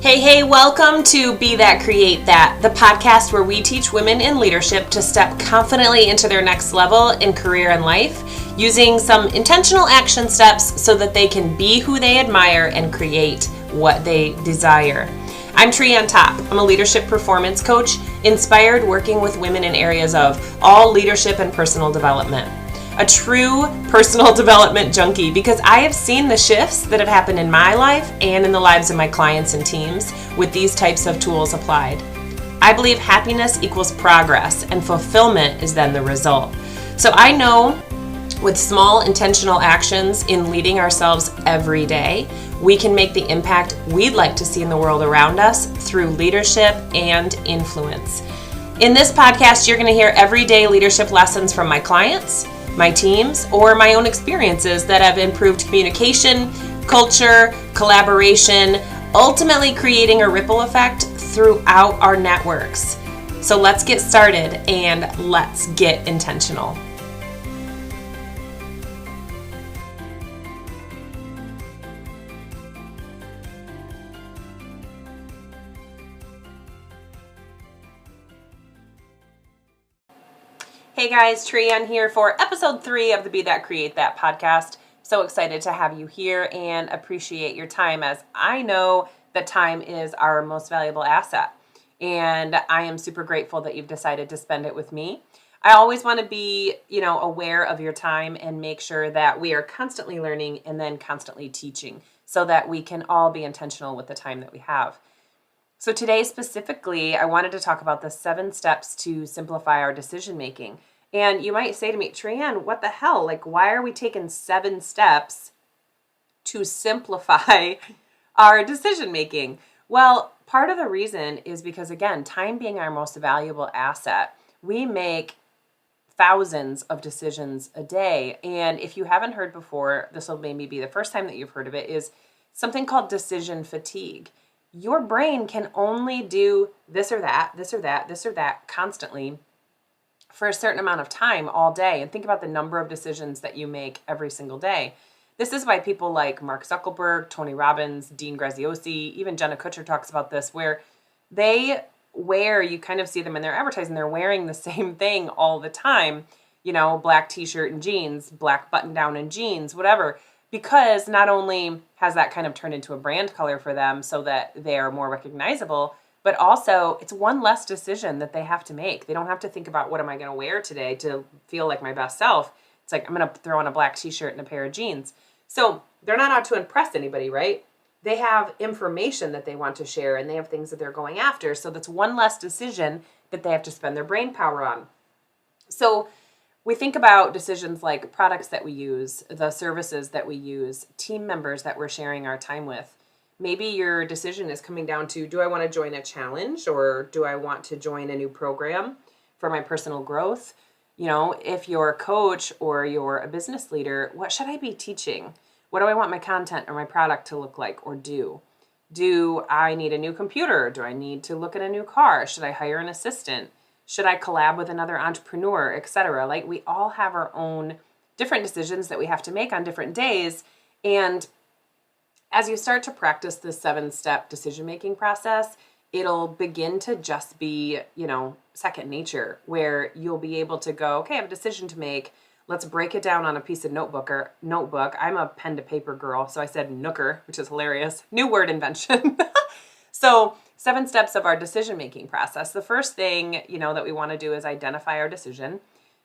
Hey, welcome to Be That, Create That, the podcast where we teach women in leadership to step confidently into their next level in career and life, using some intentional action steps so that they can be who they admire and create what they desire. I'm Trian Top. I'm a leadership performance coach, inspired working with women in areas of all leadership and personal development. A true personal development junkie because I have seen the shifts that have happened in my life and in the lives of my clients and teams with these types of tools applied. I believe happiness equals progress and fulfillment is then the result. So I know with small intentional actions in leading ourselves every day, we can make the impact we'd like to see in the world around us through leadership and influence. In this podcast, you're going to hear everyday leadership lessons from my clients, my teams, or my own experiences that have improved communication, culture, collaboration, ultimately creating a ripple effect throughout our networks. So let's get started and let's get intentional. Hey guys, Trian here for episode 3 of the Be That, Create That podcast. So excited to have you here and appreciate your time, as I know that time is our most valuable asset. And I am super grateful that you've decided to spend it with me. I always want to be, aware of your time and make sure that we are constantly learning and then constantly teaching so that we can all be intentional with the time that we have. So today specifically, I wanted to talk about the 7 steps to simplify our decision making. And you might say to me, Trian, what the hell? Like, why are we taking 7 steps to simplify our decision making? Well, part of the reason is because, again, time being our most valuable asset, we make thousands of decisions a day. And if you haven't heard before, this will maybe be the first time that you've heard of it, is something called decision fatigue. Your brain can only do this or that, this or that, this or that constantly for a certain amount of time all day. And think about the number of decisions that you make every single day. This is why people like Mark Zuckerberg, Tony Robbins, Dean Graziosi, even Jenna Kutcher talks about this, where you kind of see them in their advertising, they're wearing the same thing all the time, black t-shirt and jeans, black button down and jeans, whatever. Because not only has that kind of turned into a brand color for them so that they are more recognizable, but also it's one less decision that they have to make. They don't have to think about, what am I going to wear today to feel like my best self? It's like, I'm going to throw on a black t-shirt and a pair of jeans. So they're not out to impress anybody, right? They have information that they want to share and they have things that they're going after. So that's one less decision that they have to spend their brain power on. So we think about decisions like products that we use, the services that we use, team members that we're sharing our time with. Maybe your decision is coming down to, do I want to join a challenge or do I want to join a new program for my personal growth? If you're a coach or you're a business leader, what should I be teaching? What do I want my content or my product to look like or do? Do I need a new computer? Do I need to look at a new car? Should I hire an assistant? Should I collab with another entrepreneur, etc.? Like, we all have our own different decisions that we have to make on different days. And as you start to practice this 7-step decision-making process, it'll begin to just be, second nature, where you'll be able to go, okay, I have a decision to make. Let's break it down on a piece of notebook. I'm a pen to paper girl, so I said nooker, which is hilarious. New word invention. So 7 steps of our decision-making process. The first thing, that we want to do is identify our decision.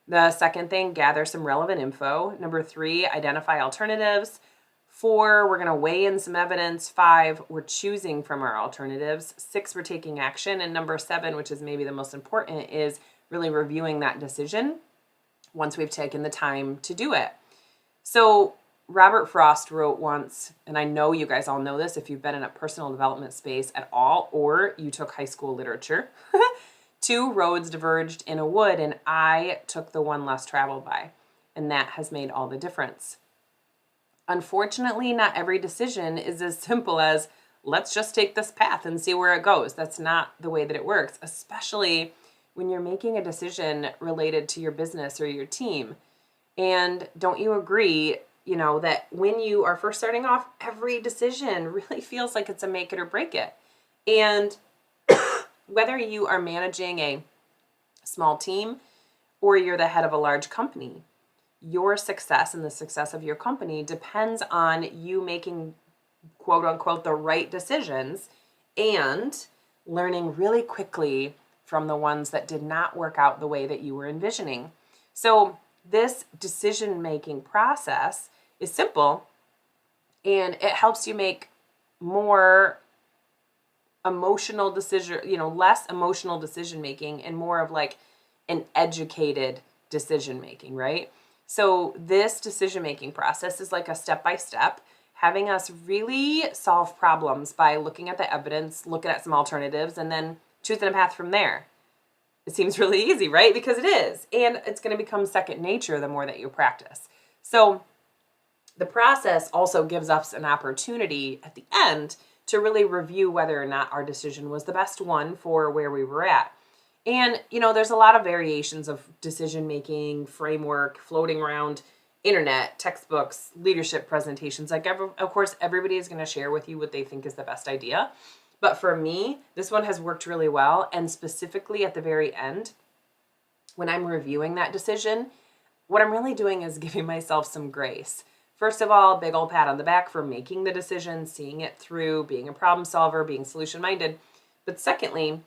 The second thing, gather some relevant info. Number 3, identify alternatives. 4, we're going to weigh in some evidence. 5, we're choosing from our alternatives. 6, we're taking action. And number 7, which is maybe the most important, is really reviewing that decision once we've taken the time to do it. So Robert Frost wrote once, and I know you guys all know this if you've been in a personal development space at all, or you took high school literature. 2 roads diverged in a wood, and I took the one less traveled by. And that has made all the difference. Unfortunately, not every decision is as simple as, let's just take this path and see where it goes. That's not the way that it works, especially when you're making a decision related to your business or your team. And don't you agree, that when you are first starting off, every decision really feels like it's a make it or break it. And whether you are managing a small team or you're the head of a large company, your success and the success of your company depends on you making, quote unquote, the right decisions and learning really quickly from the ones that did not work out the way that you were envisioning. So this decision-making process is simple, and it helps you make more emotional decision, less emotional decision making and more of like an educated decision making, right? So this decision making process is like a step by step, having us really solve problems by looking at the evidence, looking at some alternatives, and then choosing a path from there. It seems really easy, right? Because it is. And it's going to become second nature the more that you practice. So the process also gives us an opportunity at the end to really review whether or not our decision was the best one for where we were at. And, there's a lot of variations of decision-making framework floating around internet, textbooks, leadership presentations. Of course, everybody is going to share with you what they think is the best idea. But for me, this one has worked really well. And specifically at the very end, when I'm reviewing that decision, what I'm really doing is giving myself some grace. First of all, big old pat on the back for making the decision, seeing it through, being a problem solver, being solution-minded. But secondly,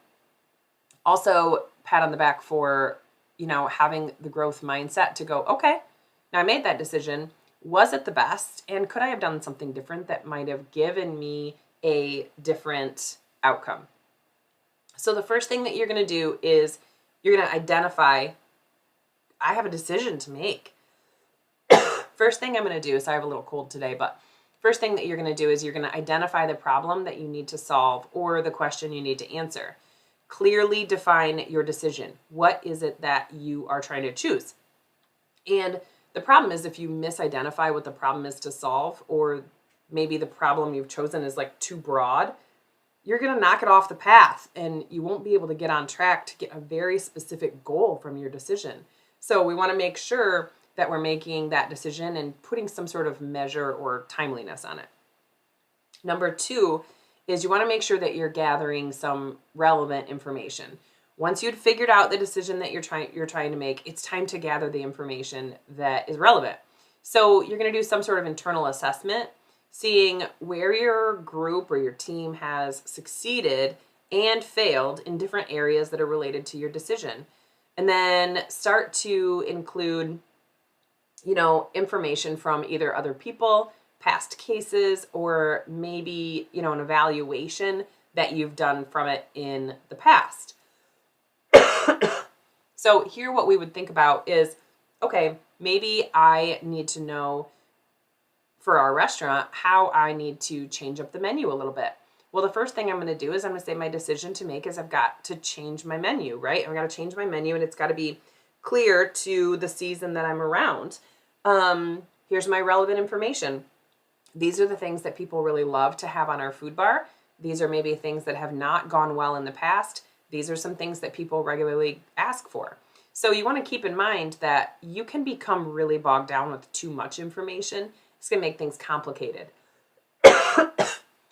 also pat on the back for, having the growth mindset to go, okay, now I made that decision. Was it the best? And could I have done something different that might have given me a different outcome? So the first thing that you're going to do is you're going to identify, I have a decision to make. First thing I'm going to do, so I have a little cold today, but first thing that you're going to do is you're going to identify the problem that you need to solve or the question you need to answer. Clearly define your decision. What is it that you are trying to choose? And the problem is if you misidentify what the problem is to solve, or maybe the problem you've chosen is like too broad, you're going to knock it off the path and you won't be able to get on track to get a very specific goal from your decision. So we want to make sure that we're making that decision and putting some sort of measure or timeliness on it. Number 2 is you want to make sure that you're gathering some relevant information. Once you've figured out the decision that you're trying to make, it's time to gather the information that is relevant. So you're going to do some sort of internal assessment, seeing where your group or your team has succeeded and failed in different areas that are related to your decision. And then start to include information from either other people, past cases, or maybe, an evaluation that you've done from it in the past. So here what we would think about is, okay, maybe I need to know for our restaurant how I need to change up the menu a little bit. Well, the first thing I'm going to do is I'm going to say my decision to make is I've got to change my menu, right? I've got to change my menu and it's got to be clear to the season that I'm around. Here's my relevant information. These are the things that people really love to have on our food bar. These are maybe things that have not gone well in the past. These are some things that people regularly ask for. So you want to keep in mind that you can become really bogged down with too much information. It's going to make things complicated.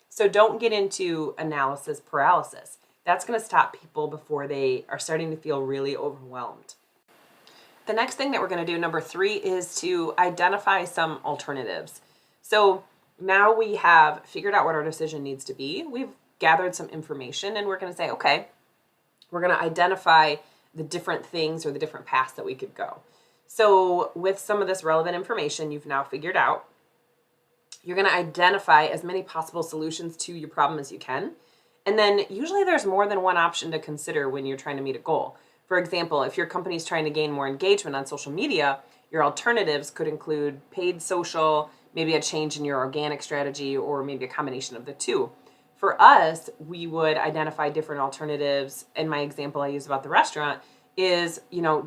So don't get into analysis paralysis. That's going to stop people before they are starting to feel really overwhelmed. The next thing that we're going to do, number 3, is to identify some alternatives. So now we have figured out what our decision needs to be. We've gathered some information and we're going to say, okay, we're going to identify the different things or the different paths that we could go. So with some of this relevant information you've now figured out, you're going to identify as many possible solutions to your problem as you can. And then usually there's more than one option to consider when you're trying to meet a goal. For example, if your company's trying to gain more engagement on social media, your alternatives could include paid social, maybe a change in your organic strategy, or maybe a combination of the two. For us, we would identify different alternatives. In my example I use about the restaurant is,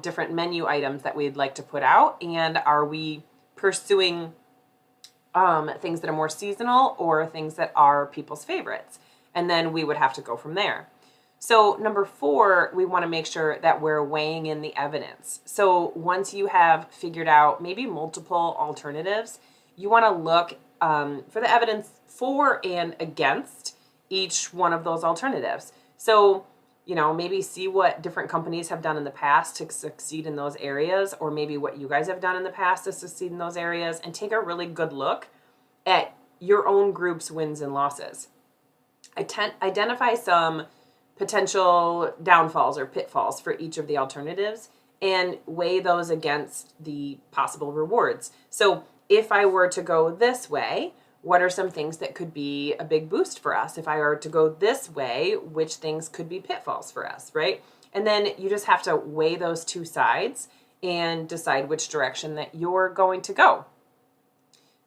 different menu items that we'd like to put out. And are we pursuing things that are more seasonal or things that are people's favorites? And then we would have to go from there. So number 4, we want to make sure that we're weighing in the evidence. So once you have figured out maybe multiple alternatives, you want to look for the evidence for and against each one of those alternatives. So, maybe see what different companies have done in the past to succeed in those areas, or maybe what you guys have done in the past to succeed in those areas, and take a really good look at your own group's wins and losses. Identify some potential downfalls or pitfalls for each of the alternatives and weigh those against the possible rewards. So if I were to go this way, what are some things that could be a big boost for us? If I were to go this way, which things could be pitfalls for us, right? And then you just have to weigh those two sides and decide which direction that you're going to go.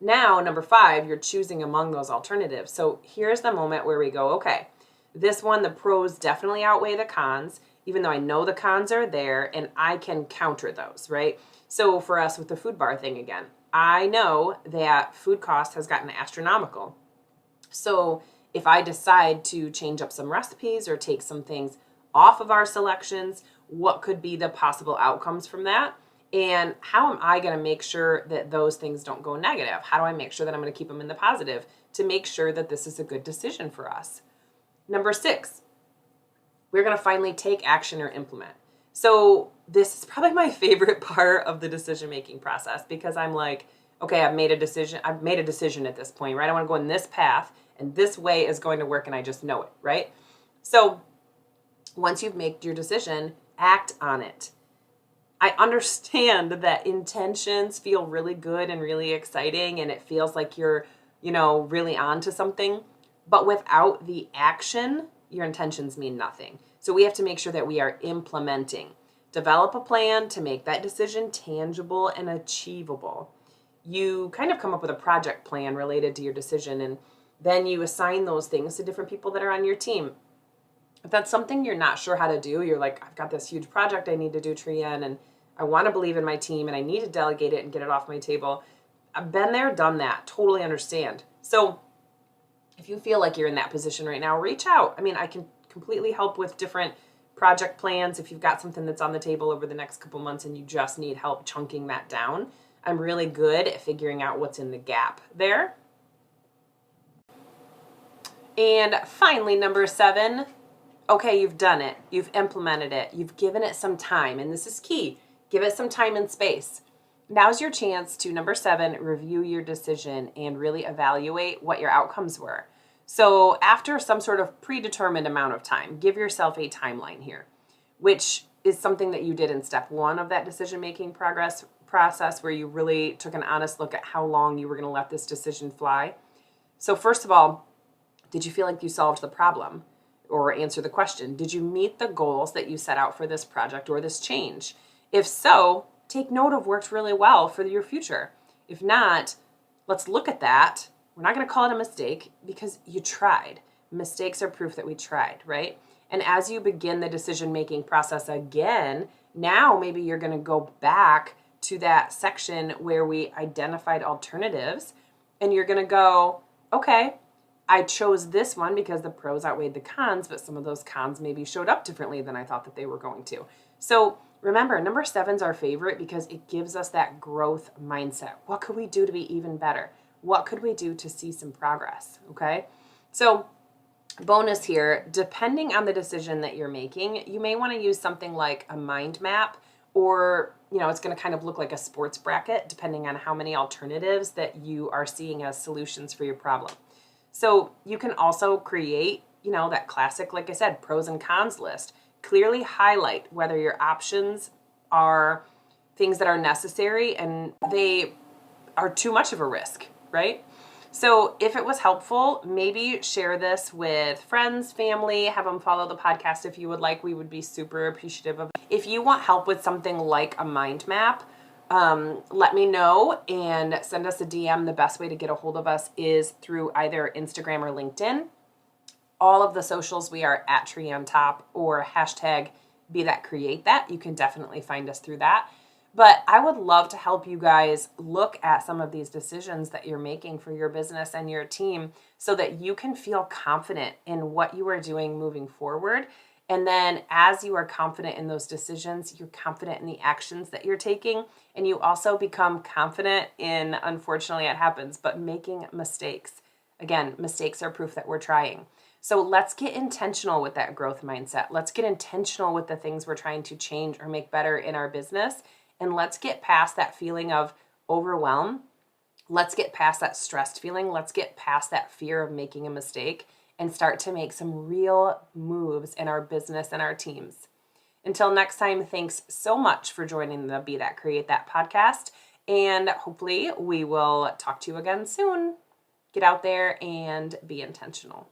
Now, number 5, you're choosing among those alternatives. So here's the moment where we go, okay, this one, the pros definitely outweigh the cons, even though I know the cons are there and I can counter those, right? So for us with the food bar thing again, I know that food cost has gotten astronomical. So if I decide to change up some recipes or take some things off of our selections, what could be the possible outcomes from that? And how am I going to make sure that those things don't go negative? How do I make sure that I'm going to keep them in the positive to make sure that this is a good decision for us? Number 6, we're going to finally take action or implement. So this is probably my favorite part of the decision-making process, because I'm like, okay, I've made a decision at this point, right? I want to go in this path and this way is going to work and I just know it, right? So once you've made your decision, act on it. I understand that intentions feel really good and really exciting and it feels like you're, really on to something, but without the action, your intentions mean nothing. So we have to make sure that we are implementing. Develop a plan to make that decision tangible and achievable. You kind of come up with a project plan related to your decision, and then you assign those things to different people that are on your team. If that's something you're not sure how to do, you're like, I've got this huge project I need to do, Trian, and I want to believe in my team and I need to delegate it and get it off my table. I've been there, done that, totally understand. So if you feel like you're in that position right now, reach out. I mean, I can completely help with different project plans. If you've got something that's on the table over the next couple months and you just need help chunking that down, I'm really good at figuring out what's in the gap there. And finally, number 7, okay, you've done it. You've implemented it. You've given it some time. And this is key. Give it some time and space. Now's your chance to, number 7, review your decision and really evaluate what your outcomes were. So after some sort of predetermined amount of time, give yourself a timeline here, which is something that you did in step 1 of that decision-making process where you really took an honest look at how long you were going to let this decision fly. So first of all, did you feel like you solved the problem or answer the question? Did you meet the goals that you set out for this project or this change? If so, take note of worked really well for your future. If not, let's look at that. We're not going to call it a mistake because you tried. Mistakes are proof that we tried, right? And as you begin the decision-making process again, now maybe you're going to go back to that section where we identified alternatives and you're going to go, okay, I chose this one because the pros outweighed the cons, but some of those cons maybe showed up differently than I thought that they were going to. So remember, number 7's our favorite because it gives us that growth mindset. What could we do to be even better? What could we do to see some progress? Okay. So bonus here, depending on the decision that you're making, you may want to use something like a mind map, or, it's going to kind of look like a sports bracket, depending on how many alternatives that you are seeing as solutions for your problem. So you can also create, that classic, like I said, pros and cons list. Clearly highlight whether your options are things that are necessary and they are too much of a risk, right? So if it was helpful, maybe share this with friends, family, have them follow the podcast if you would like. We would be super appreciative of it. If you want help with something like a mind map, let me know and send us a DM. The best way to get a hold of us is through either Instagram or LinkedIn. All of the socials, we are at @TreeOnTop or hashtag #BeThatCreateThat. You can definitely find us through that. But I would love to help you guys look at some of these decisions that you're making for your business and your team so that you can feel confident in what you are doing moving forward. And then as you are confident in those decisions, you're confident in the actions that you're taking. And you also become confident in, unfortunately it happens, but making mistakes. Again, mistakes are proof that we're trying. So let's get intentional with that growth mindset. Let's get intentional with the things we're trying to change or make better in our business. And let's get past that feeling of overwhelm. Let's get past that stressed feeling. Let's get past that fear of making a mistake and start to make some real moves in our business and our teams. Until next time, thanks so much for joining the Be That Create That podcast. And hopefully we will talk to you again soon. Get out there and be intentional.